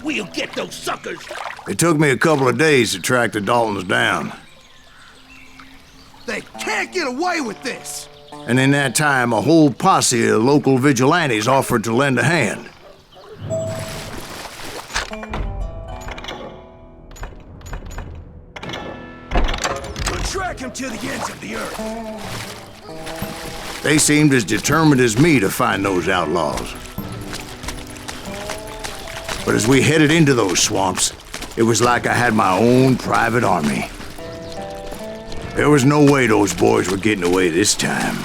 We'll get those suckers! It took me a couple of days to track the Daltons down. They can't get away with this! And in that time, a whole posse of local vigilantes offered to lend a hand. We'll track him to the ends of the earth. They seemed as determined as me to find those outlaws. But as we headed into those swamps, it was like I had my own private army. There was no way those boys were getting away this time.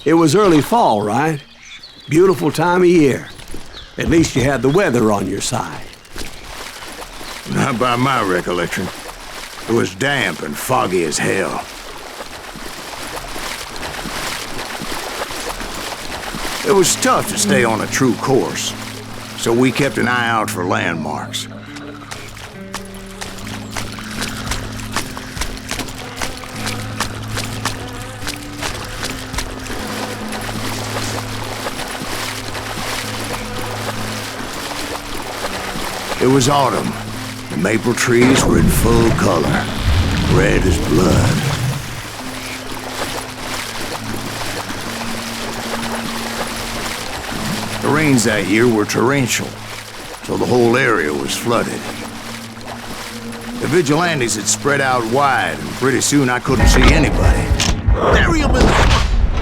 It was early fall, right? Beautiful time of year. At least you had the weather on your side. Not by my recollection. It was damp and foggy as hell. It was tough to stay on a true course, so we kept an eye out for landmarks. It was autumn. The maple trees were in full color, red as blood. The rains that year were torrential, so the whole area was flooded. The vigilantes had spread out wide, and pretty soon I couldn't see anybody. Bury them in the...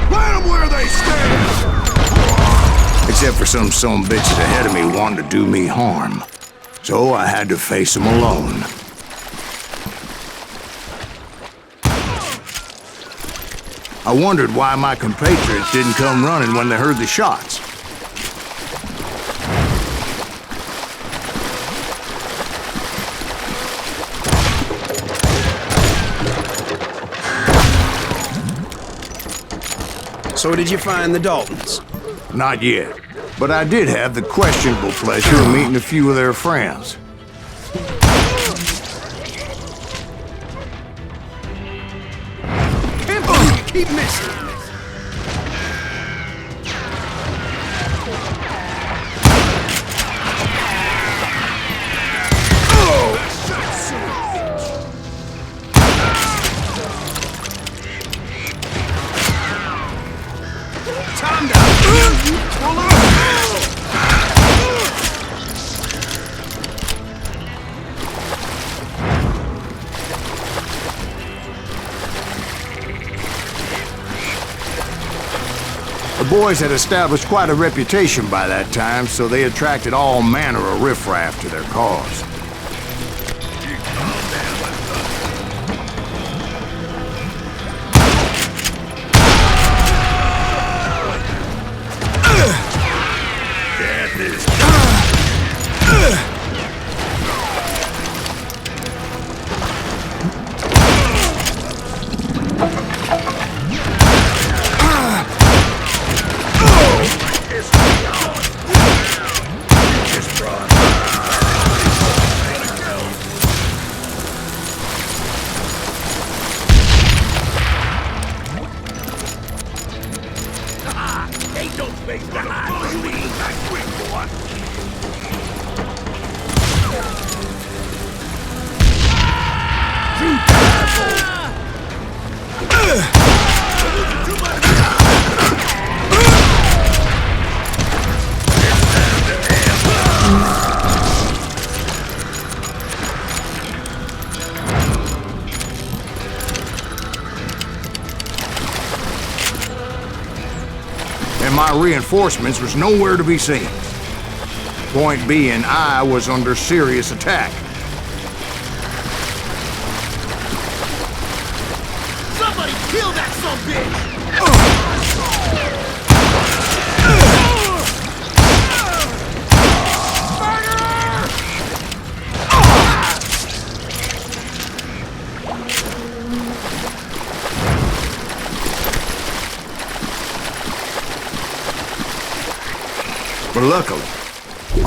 Plant them where they stand! Except for some bitches ahead of me wanting to do me harm. So I had to face them alone. I wondered why my compatriots didn't come running when they heard the shots. So did you find the Daltons? Not yet, but I did have the questionable pleasure of meeting a few of their friends. Can't believe you keep missing! Time down! The boys had established quite a reputation by that time, so they attracted all manner of riffraff to their cause. Ain't no space to hide from me. That's quick, boy. Too And my reinforcements was nowhere to be seen. Point being, I was under serious attack. Somebody kill that sumbitch! But luckily,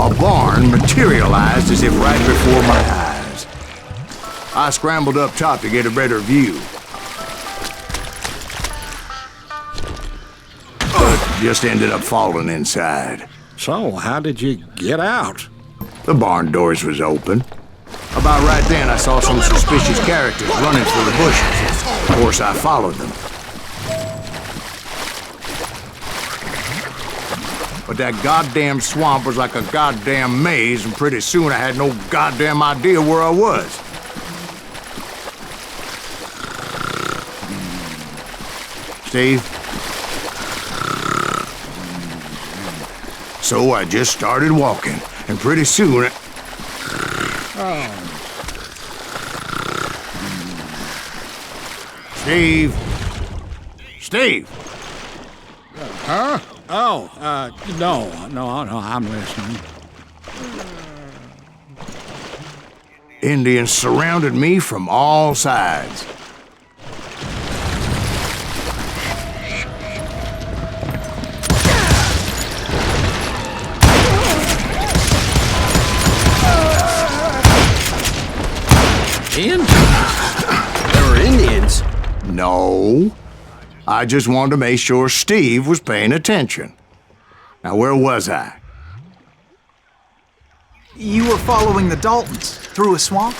A barn materialized as if right before my eyes. I scrambled up top to get a better view. But just ended up falling inside. So, how did you get out? The barn doors was open. About right then, I saw some suspicious characters running through the bushes. Of course, I followed them. But that goddamn swamp was like a goddamn maze, and pretty soon I had no goddamn idea where I was. Steve? So I just started walking, and pretty soon... Steve? Steve? Huh? Oh, no, I'm listening. Indians surrounded me from all sides. Indians? There were Indians. No. I just wanted to make sure Steve was paying attention. Now, where was I? You were following the Daltons through a swamp?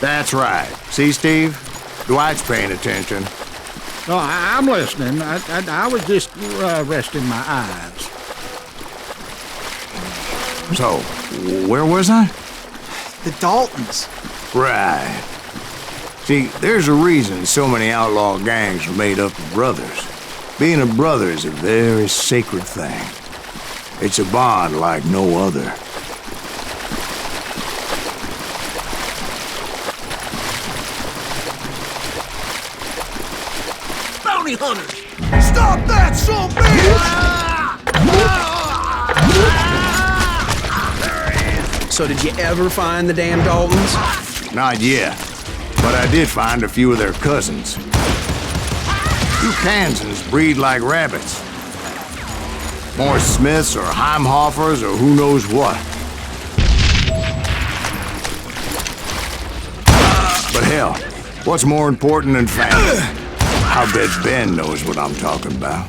That's right. See, Steve? Dwight's paying attention. No, I'm listening. I was just resting my eyes. So, where was I? The Daltons. Right. See, there's a reason so many outlaw gangs are made up of brothers. Being a brother is a very sacred thing. It's a bond like no other. Bounty hunters! Stop that, son of a bitch! So did you ever find the damn Daltons? Not yet, but I did find a few of their cousins. You Kansans breed like rabbits. More Smiths or Heimhoffers or who knows what. But hell, what's more important than family? I bet Ben knows what I'm talking about.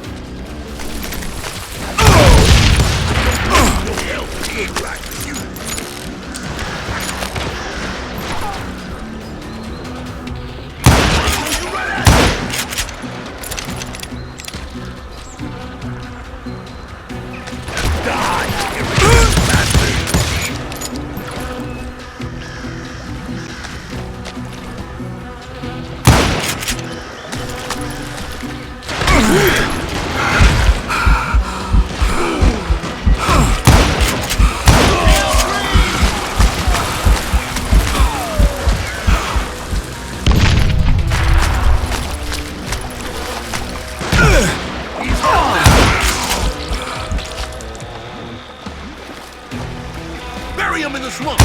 Bury him in the swamp!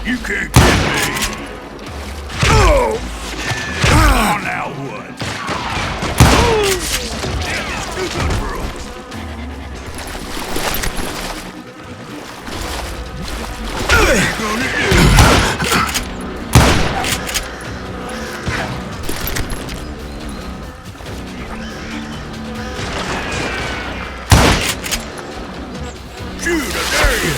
You can't get me. Oh! Oh, now what? Damn, it's too good for us. What are you gonna do? Shoot, I dare you!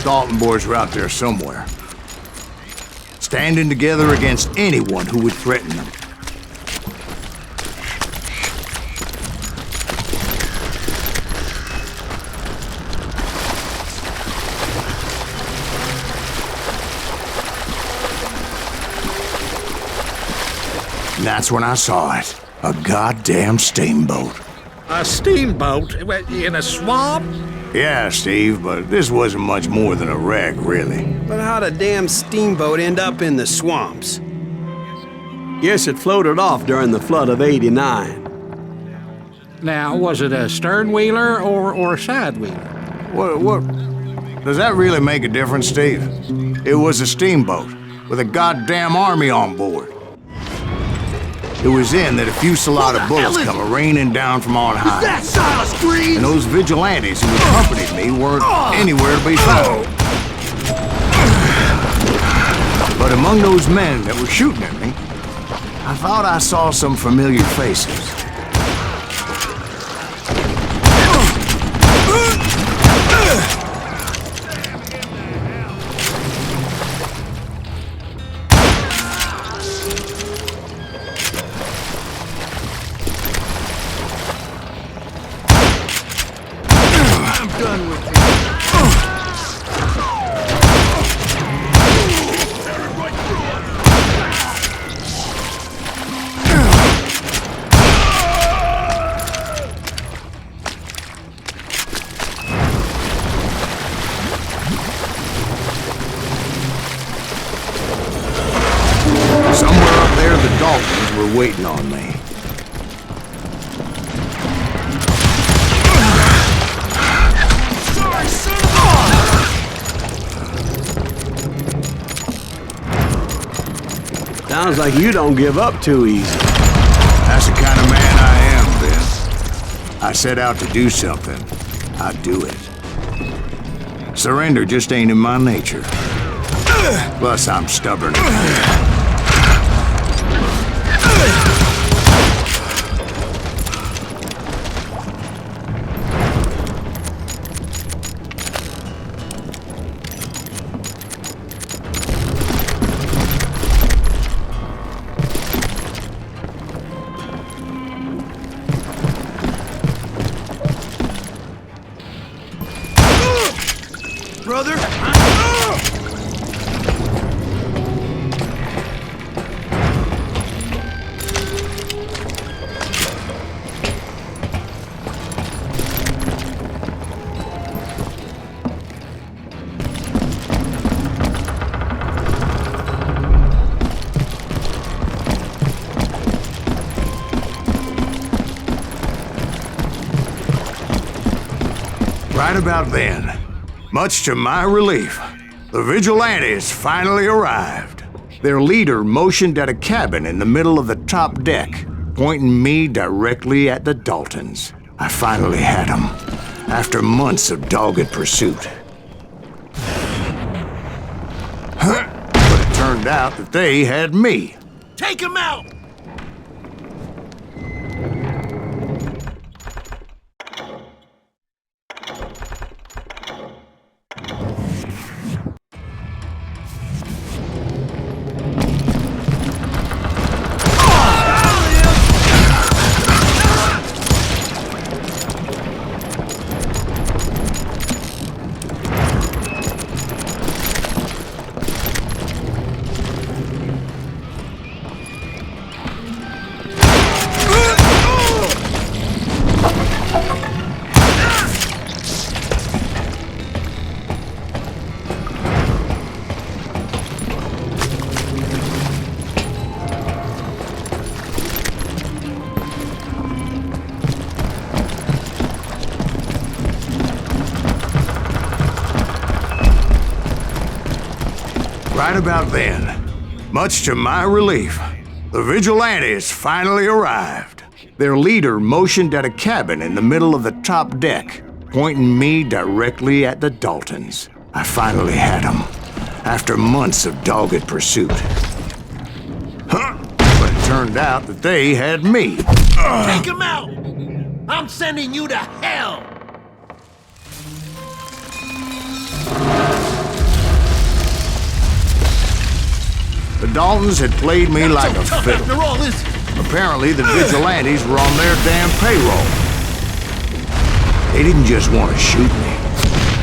those Dalton boys were out there somewhere, standing together against anyone who would threaten them. And that's when I saw it. A goddamn steamboat. A steamboat in a swamp? Yeah, Steve, but this wasn't much more than a wreck, really. But how'd a damn steamboat end up in the swamps? Guess it floated off during the flood of '89. Now, was it a stern-wheeler or a side-wheeler? What? Does that really make a difference, Steve? It was a steamboat with a goddamn army on board. It was then that a fusillade of bullets come raining down from on high. That Silas Green! And those vigilantes who accompanied me weren't anywhere to be found. But among those men that were shooting at me, I thought I saw some familiar faces. Somewhere up there, the Daltons were waiting on me. Sorry, son of Sounds like you don't give up too easy. That's the kind of man I am, Ben. I set out to do something. I do it. Surrender just ain't in my nature. Plus, I'm stubborn. brother! Right about then, much to my relief, the vigilantes finally arrived. Their leader motioned at a cabin in the middle of the top deck, pointing me directly at the Daltons. I finally had them, after months of dogged pursuit. But it turned out that they had me. Take him out! Right about then, much to my relief, the vigilantes finally arrived. Their leader motioned at a cabin in the middle of the top deck, pointing me directly at the Daltons. I finally had them, after months of dogged pursuit. But it turned out that they had me. Take him out! I'm sending you to hell! The Daltons had played me like a Tough fiddle. after all this. Apparently, the vigilantes were on their damn payroll. They didn't just want to shoot me.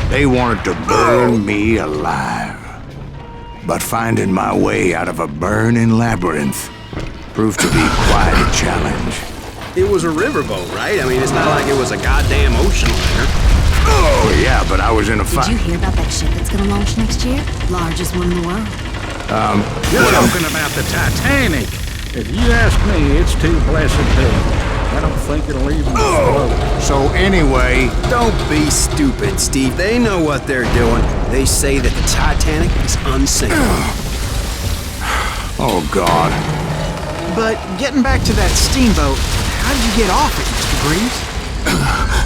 They wanted to burn me alive. But finding my way out of a burning labyrinth proved to be quite a challenge. It was a riverboat, right? I mean, it's not like it was a goddamn ocean liner. Oh, yeah, but I was in a Did fight. you hear about that ship that's gonna launch next year? Largest one in the world. You're talking about the Titanic. If you ask me, it's too blessed big. I don't think it'll even float. So anyway, Don't be stupid, Steve. They know what they're doing. They say that the Titanic is unsinkable. oh God. But getting back to that steamboat, how did you get off it, Mr. Greaves?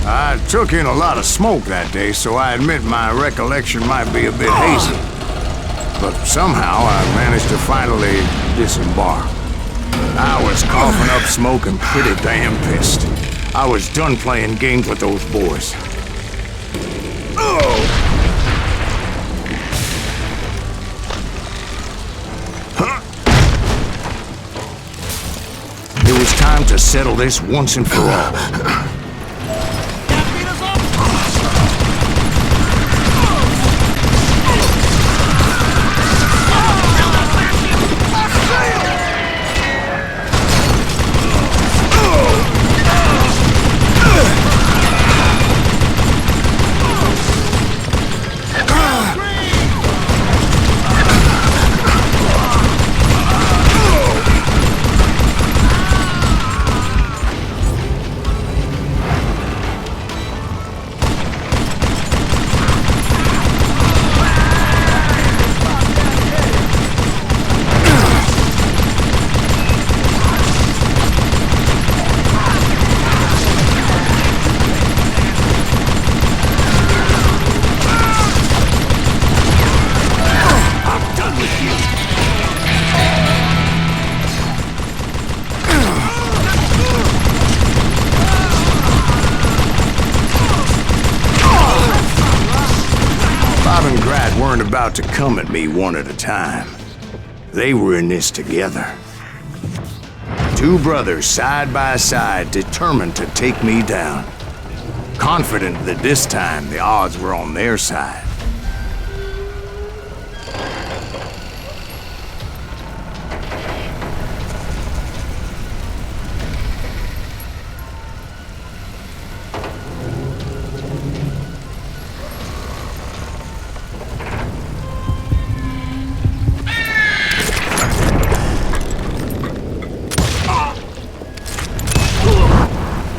I took in a lot of smoke that day, so I admit my recollection might be a bit hazy. But somehow I managed to finally disembark. I was coughing up smoke and pretty damn pissed. I was done playing games with those boys. It was time to settle this once and for all. Weren't about to come at me one at a time. They were in this together. Two brothers side by side, determined to take me down. Confident that this time the odds were on their side.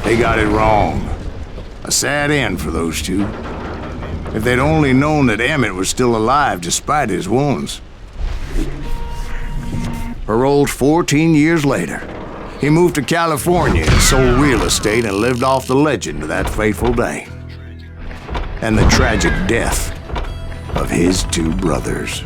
They got it wrong. A sad end for those two. If they'd only known that Emmett was still alive despite his wounds. Paroled 14 years later, he moved to California and sold real estate and lived off the legend of that fateful day. And the tragic death of his two brothers.